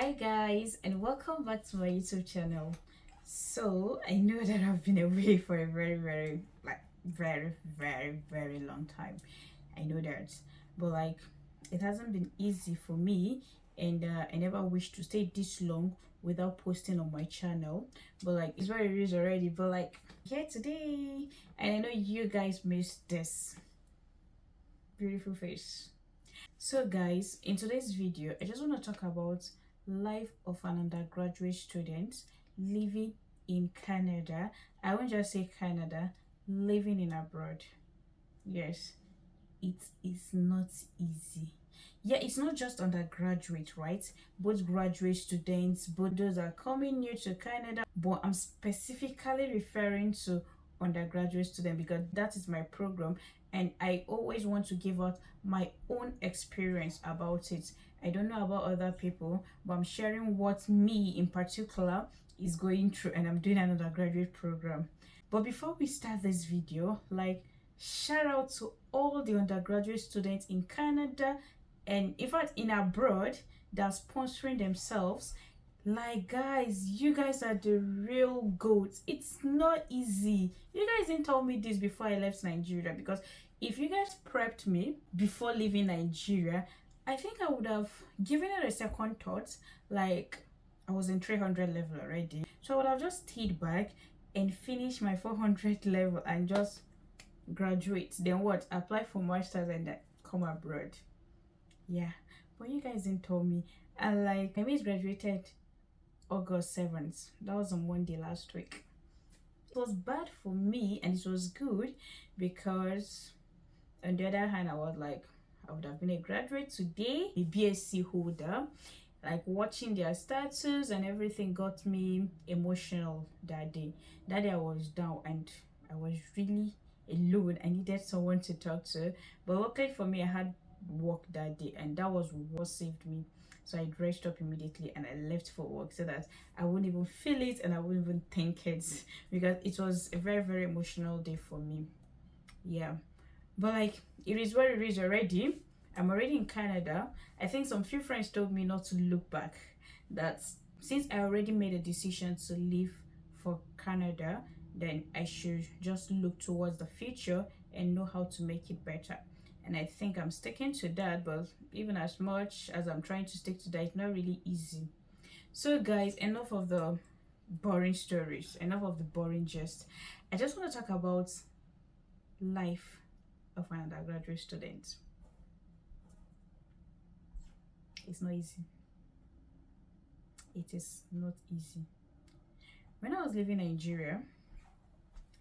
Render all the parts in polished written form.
Hi guys, and welcome back to my YouTube channel. So I know that I've been away for a very long time. I know that, but it hasn't been easy for me, and I never wish to stay this long without posting on my channel. But it's what it is already. But here today, and I know you guys missed this beautiful face. So guys, in today's video, I just want to talk about life of an undergraduate student living in Canada. I won't just say Canada, living in abroad. Yes, it is not easy. Yeah, it's not just undergraduate, right? Both graduate students, both those are coming new to Canada, but I'm specifically referring to undergraduate student because that is my program, and I always want to give out my own experience about it. I don't know about other people, but I'm sharing what me in particular is going through, and I'm doing an undergraduate program. But before we start this video, shout out to all the undergraduate students in Canada and in fact in abroad that are sponsoring themselves. Guys, you guys are the real goats. It's not easy. You guys didn't tell me this before I left Nigeria, because if you guys prepped me before leaving Nigeria, I think I would have given it a second thought. I was in 300 level already, so I would have just stayed back and finish my 400 level and just graduate, then what, apply for masters and then come abroad. Yeah, but you guys didn't tell me. And my mate graduated August 7th. That was on Monday last week. It was bad for me and it was good because on the other hand, I would have been a graduate today, a BSc holder. Watching their status and everything got me emotional that day. That day I was down and I was really alone. I needed someone to talk to. But luckily for me, I had work that day, and that was what saved me. So I dressed up immediately and I left for work so that I wouldn't even feel it and I wouldn't even think it, because it was a very emotional day for me. Yeah, but it is what it is already. I'm already in Canada. I think some few friends told me not to look back, that since I already made a decision to leave for Canada, then I should just look towards the future and know how to make it better. And I think I'm sticking to that, but even as much as I'm trying to stick to that, it's not really easy. So guys, enough of the boring stories, enough of the boring gist. I just want to talk about life of an undergraduate student. It's not easy. It is not easy. When I was living in Nigeria,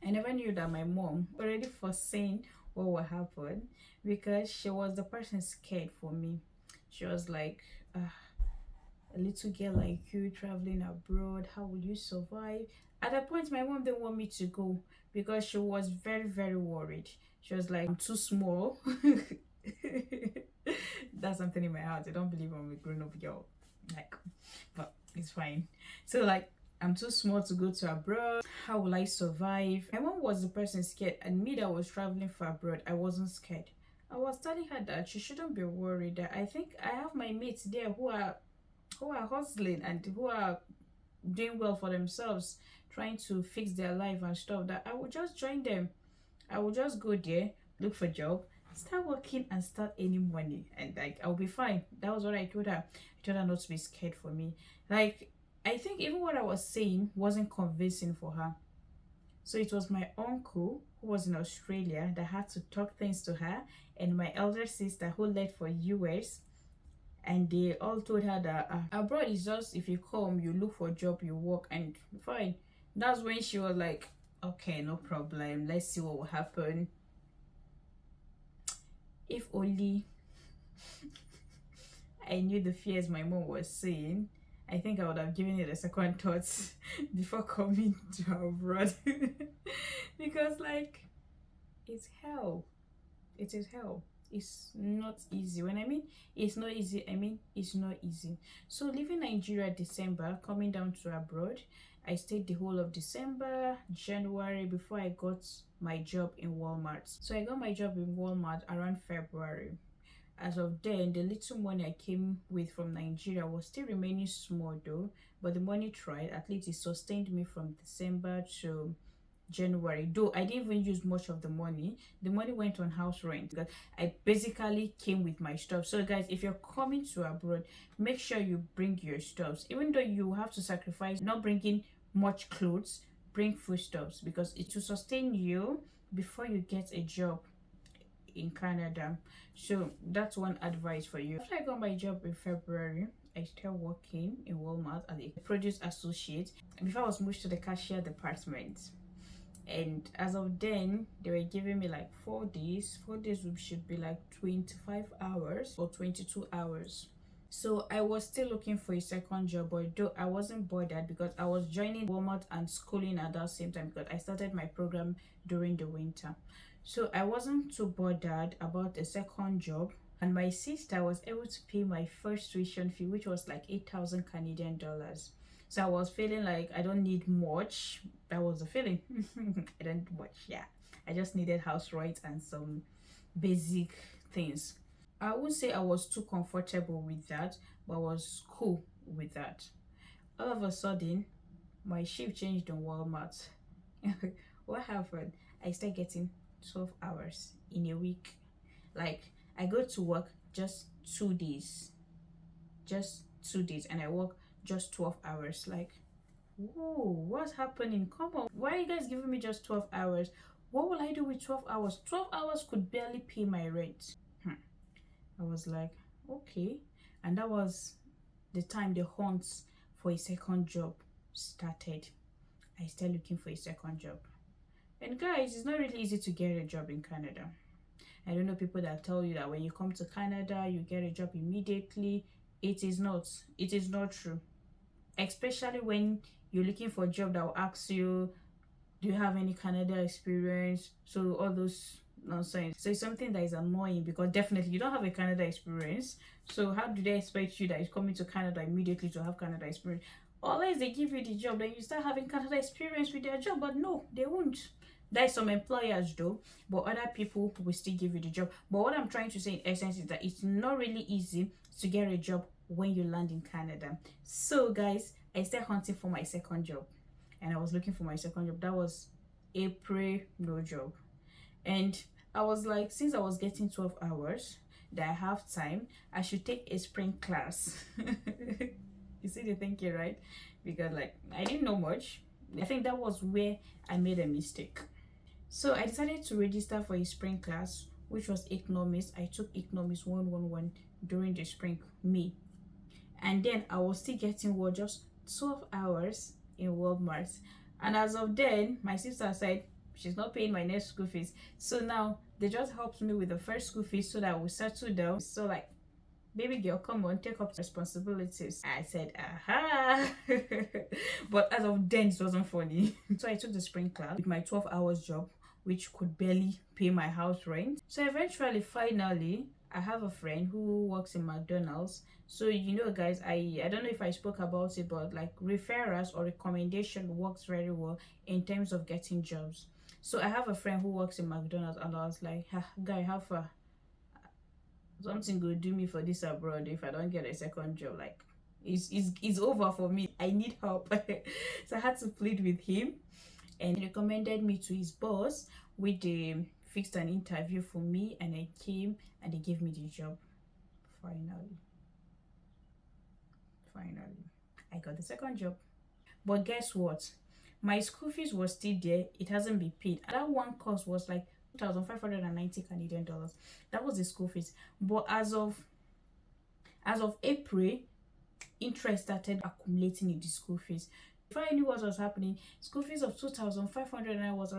I never knew that my mom already foreseen what would happen, because she was the person scared for me. She was like, a little girl like you traveling abroad, how will you survive? At that point, my mom didn't want me to go because she was very worried. She was like, I'm too small. That's something in my heart. I don't believe I'm a grown-up girl. But it's fine. So I'm too small to go to abroad. How will I survive? My mom was the person scared, and me that was traveling for abroad, I wasn't scared. I was telling her that she shouldn't be worried, that I think I have my mates there who are hustling and who are doing well for themselves, trying to fix their life and stuff, that I would just join them. I would just go there, look for a job, start working and start earning money, and I'll be fine. That was what I told her. I told her not to be scared for me. I think even what I was saying wasn't convincing for her. So it was my uncle who was in Australia that had to talk things to her, and my elder sister who left for US, and they all told her that abroad is just, if you come, you look for a job, you work, and fine. That's when she was like, okay, no problem, let's see what will happen. If only I knew the fears my mom was saying, I think I would have given it a second thought before coming to abroad. Because it's hell. It is hell. It's not easy. When I mean it's not easy, I mean it's not easy. So leaving Nigeria December, coming down to abroad, I stayed the whole of December, January, before I got my job in Walmart. So I got my job in Walmart around February. As of then, the little money I came with from Nigeria was still remaining small though, but the money tried. At least it sustained me from December to January. Though I didn't even use much of the money. The money went on house rent because I basically came with my stuff. So guys, if you're coming to abroad, make sure you bring your stuffs. Even though you have to sacrifice not bringing much clothes, bring foodstuffs because it will sustain you before you get a job in Canada. So that's one advice for you. After I got my job in February, I started working in Walmart as a produce associate before I was moved to the cashier department. And as of then, they were giving me like 4 days. 4 days should be like 25 hours or 22 hours. So I was still looking for a second job, but though I wasn't bothered because I was joining Walmart and schooling at that same time because I started my program during the winter. So I wasn't too bothered about a second job. And my sister was able to pay my first tuition fee, which was like 8,000 Canadian dollars. So I was feeling like I don't need much. That was the feeling. I don't need much, yeah. I just needed house rent and some basic things. I would say I was too comfortable with that, but I was cool with that. All of a sudden, my shift changed on Walmart. What happened? I started getting 12 hours in a week. Like, I go to work just 2 days. Just 2 days, and I work just 12 hours. Like, whoa, what's happening? Come on. Why are you guys giving me just 12 hours? What will I do with 12 hours? 12 hours could barely pay my rent. I was like, okay. And that was the time the hunts for a second job started. I started looking for a second job. And guys, it's not really easy to get a job in Canada. I don't know people that tell you that when you come to Canada, you get a job immediately. It is not. It is not true. Especially when you're looking for a job that will ask you, do you have any Canada experience? So all those nonsense. So it's something that is annoying because definitely you don't have a Canada experience. So how do they expect you that is coming to Canada immediately to have Canada experience? Unless they give you the job, then you start having Canada experience with their job. But no, they won't. There's some employers though, but other people will still give you the job. But what I'm trying to say in essence is that it's not really easy to get a job when you land in Canada. So guys, I started hunting for my second job, and I was looking for my second job. That was April, no job. And I was like, since I was getting 12 hours that I have time, I should take a spring class. You see the thinking, right? Because like I didn't know much. I think that was where I made a mistake. So I decided to register for a spring class, which was economics. I took economics 111 during the spring May. And then I was still getting what, just 12 hours in Walmart. And as of then, my sister said she's not paying my next school fees. So now they just helped me with the first school fees so that I will settle down. So like, baby girl, come on, take up responsibilities. I said, aha. But as of then, it wasn't funny. So I took the spring class with my 12 hours job, which could barely pay my house rent. So eventually, finally, I have a friend who works in McDonald's. So you know guys, I don't know if I spoke about it, but like referrals or recommendation works very well in terms of getting jobs. So I have a friend who works in McDonald's, and I was like, guy, how far? Something good do me for this abroad if I don't get a second job. Like it's over for me. I need help. So I had to plead with him, and he recommended me to his boss, with the fixed an interview for me, and I came and they gave me the job. Finally I got the second job. But guess what, my school fees was still there. It hasn't been paid. And that one cost was like 2,590 Canadian dollars. That was the school fees. But as of April, interest started accumulating in the school fees. Before I knew what was happening, school fees of 2,500 was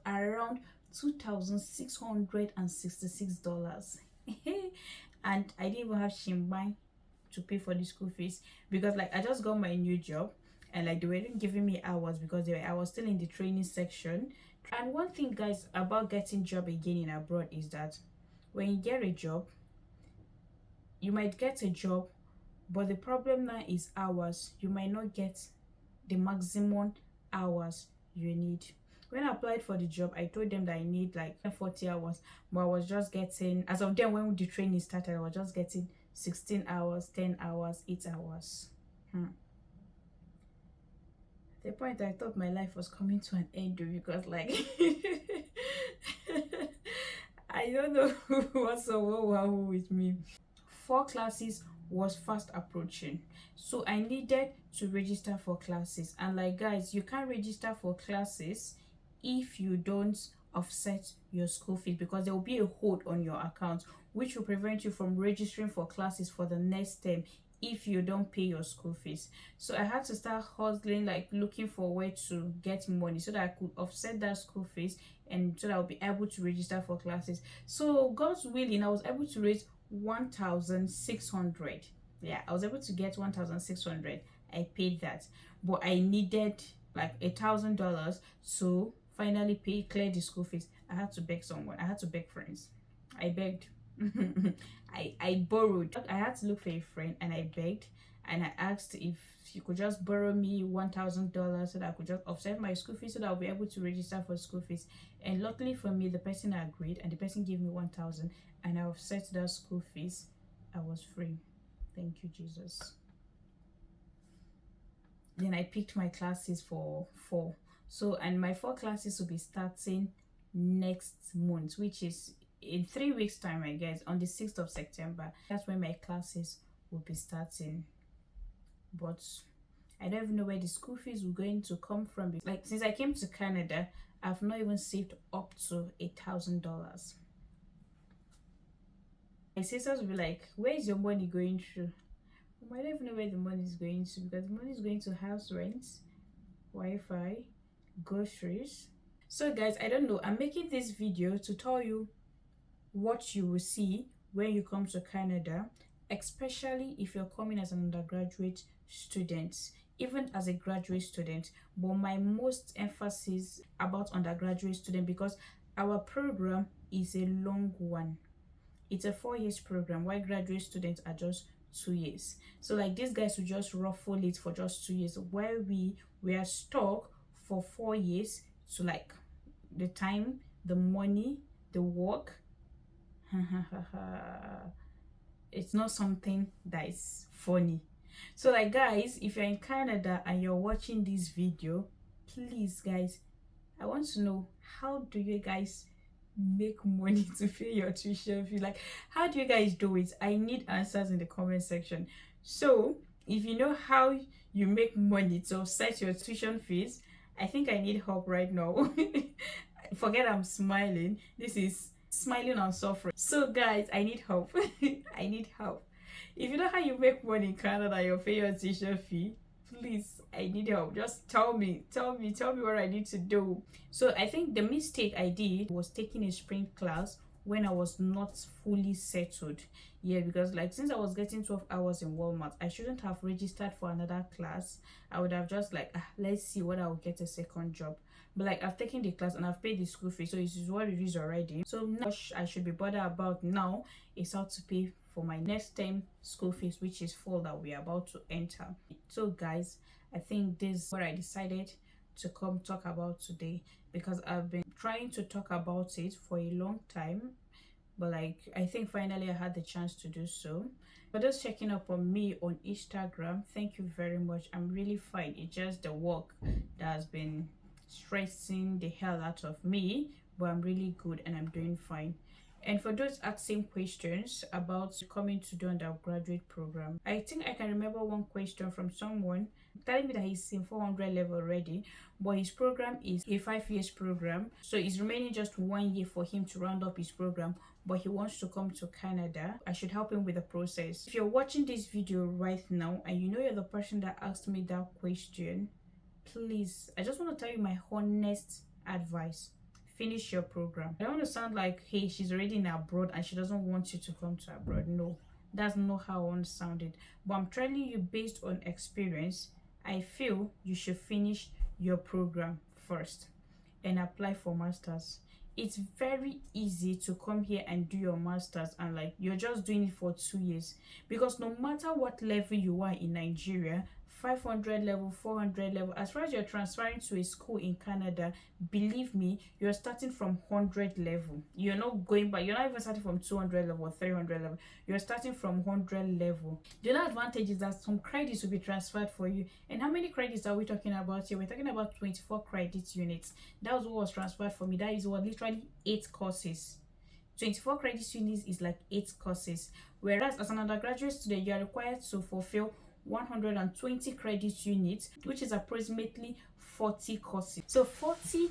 around $2,666. And I didn't even have shimbang to pay for the school fees because like I just got my new job, and like they weren't giving me hours because I was still in the training section. And one thing guys about getting job again in abroad is that when you get a job, you might get a job, but the problem now is hours. You might not get the maximum hours you need. When I applied for the job, I told them that I need like 40 hours, but I was just getting, as of then when the training started, I was just getting 16 hours, 10 hours, 8 hours. At the point I thought my life was coming to an end because like I don't know what's so wow with me. 4 classes was fast approaching, so I needed to register for classes. And like guys, you can't register for classes if you don't offset your school fees, because there will be a hold on your account which will prevent you from registering for classes for the next term if you don't pay your school fees. So I had to start hustling, like looking for where to get money so that I could offset that school fees, and so that I'll be able to register for classes. So God's willing, I was able to raise 1,600. Yeah, I was able to get 1,600. I paid that, but I needed like $1,000 to finally clear the school fees. I had to beg someone, I had to beg friends. I begged. I borrowed. I had to look for a friend and I begged, and I asked if she could just borrow me $1,000 so that I could just offset my school fees so that I'll be able to register for school fees. And luckily for me, the person agreed and the person gave me 1,000, and I offset that school fees. I was free. Thank you, Jesus. Then I picked my classes for 4. So, and my 4 classes will be starting next month, which is in 3 weeks time, I guess, on the 6th of September. That's when my classes will be starting. But I don't even know where the school fees were going to come from. Like, since I came to Canada, I've not even saved up to $1,000. My sisters will be like, where is your money going through? I don't even know where the money is going to, because the money is going to house rents, Wi-Fi, groceries. So guys, I don't know, I'm making this video to tell you what you will see when you come to Canada, especially if you're coming as an undergraduate student, even as a graduate student. But my most emphasis about undergraduate student, because our program is a long one. It's a 4 years program, while graduate students are just 2 years. So like these guys will just ruffle it for just 2 years, where we are stuck for 4 years. So like the time, the money, the work, it's not something that is funny. So like guys, if you're in Canada and you're watching this video, please guys, I want to know, how do you guys make money to pay your tuition fee? Like, how do you guys do it? I need answers in the comment section. So if you know how you make money to offset your tuition fees, I think I need help right now. Forget I'm smiling, this is smiling and suffering. So guys, I need help. I need help. If you know how you make money in Canada, you pay your tuition fee, please, I need help. Just tell me what I need to do. So I think the mistake I did was taking a spring class when I was not fully settled. Yeah, because like since I was getting 12 hours in Walmart, I shouldn't have registered for another class. I would have just like, let's see what I will get a second job. But like I've taken the class and I've paid the school fee, so it is what it is already. So now I should be bothered about now is how to pay for my next term school fees, which is fall that we're about to enter. So guys, I think this is what I decided to come talk about today, because I've been trying to talk about it for a long time, but like I think finally I had the chance to do so. For those checking up on me on Instagram, thank you very much. I'm really fine. It's just the work that has been stressing the hell out of me, but I'm really good and I'm doing fine. And for those asking questions about coming to do undergraduate program, I think I can remember one question from someone telling me that he's in 400 level already, but his program is a 5 years program, so it's remaining just 1 year for him to round up his program, but he wants to come to Canada. I should help him with the process. If you're watching this video right now and you know you're the person that asked me that question, please, I just want to tell you my honest advice: finish your program. I don't want to sound like, hey, she's already in abroad and she doesn't want you to come to abroad. No, that's not how I want to sound it. But I'm telling you based on experience, I feel you should finish your program first and apply for masters. It's very easy to come here and do your masters and like you're just doing it for 2 years, because no matter what level you are in Nigeria, 500 level, 400 level. As far as you're transferring to a school in Canada, believe me, you're starting from 100 level. You're not going back. You're not even starting from 200 level or 300 level. You're starting from 100 level. The other advantage is that some credits will be transferred for you. And how many credits are we talking about here? We're talking about 24 credit units. That was what was transferred for me. That is what, literally 8 courses. 24 credit units is like 8 courses, whereas as an undergraduate student you are required to fulfill 120 credit units, which is approximately 40 courses. So 40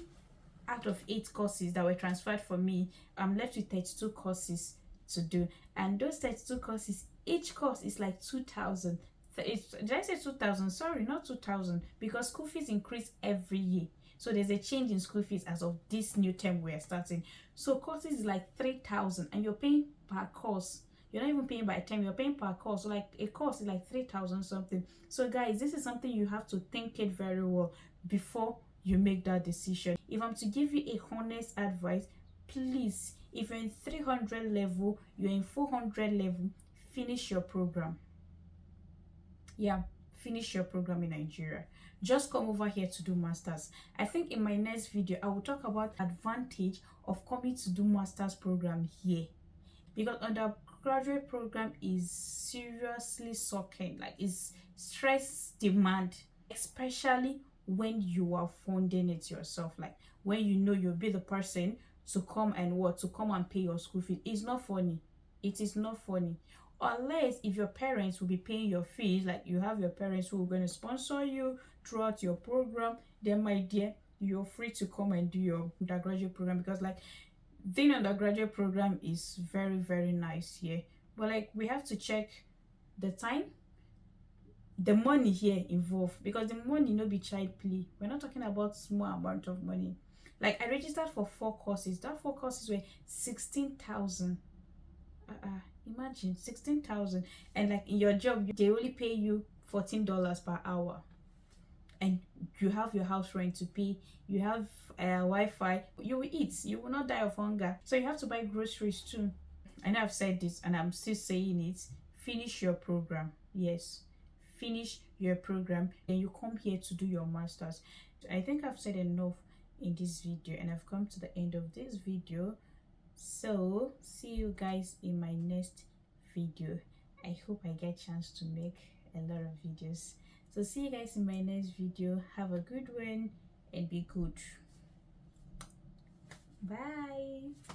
out of 8 courses that were transferred for me, I'm left with 32 courses to do, and those 32 courses, each course is like 2,000. Did I say 2,000? Sorry, not 2,000, because school fees increase every year. So there's a change in school fees as of this new term we're starting. So courses is like 3,000, and you're paying per course. You're not even paying by term, you're paying per course. So like a course is like 3,000 something. So guys, this is something you have to think it very well before you make that decision. If I'm to give you a honest advice, please, if you're in 300 level, you're in 400 level, finish your program. Yeah, finish your program in Nigeria. Just come over here to do masters. I think in my next video I will talk about advantage of coming to do masters program here, because undergraduate program is seriously sucking, like it's stress demand, especially when you are funding it yourself, like when you know you'll be the person to come and what, to come and pay your school fees. It's not funny. It is not funny. Unless if your parents will be paying your fees, like you have your parents who are going to sponsor you throughout your program, then my dear, you're free to come and do your undergraduate program, because like doing undergraduate program is very, very nice here. But like we have to check the time, the money here involved, because the money no be child play. We're not talking about small amount of money. Like I registered for 4 courses. That 4 courses were 16,000. Imagine 16,000, and like in your job they only pay you $14 per hour, and you have your house rent to pay, you have Wi-Fi, you will eat, you will not die of hunger, so you have to buy groceries too. I know I've said this and I'm still saying it. Finish your program. Yes, finish your program, then you come here to do your masters. I think I've said enough in this video, and I've come to the end of this video. So see you guys in my next video. I hope I get a chance to make a lot of videos. So see you guys in my next video. Have a good one and be good. Bye.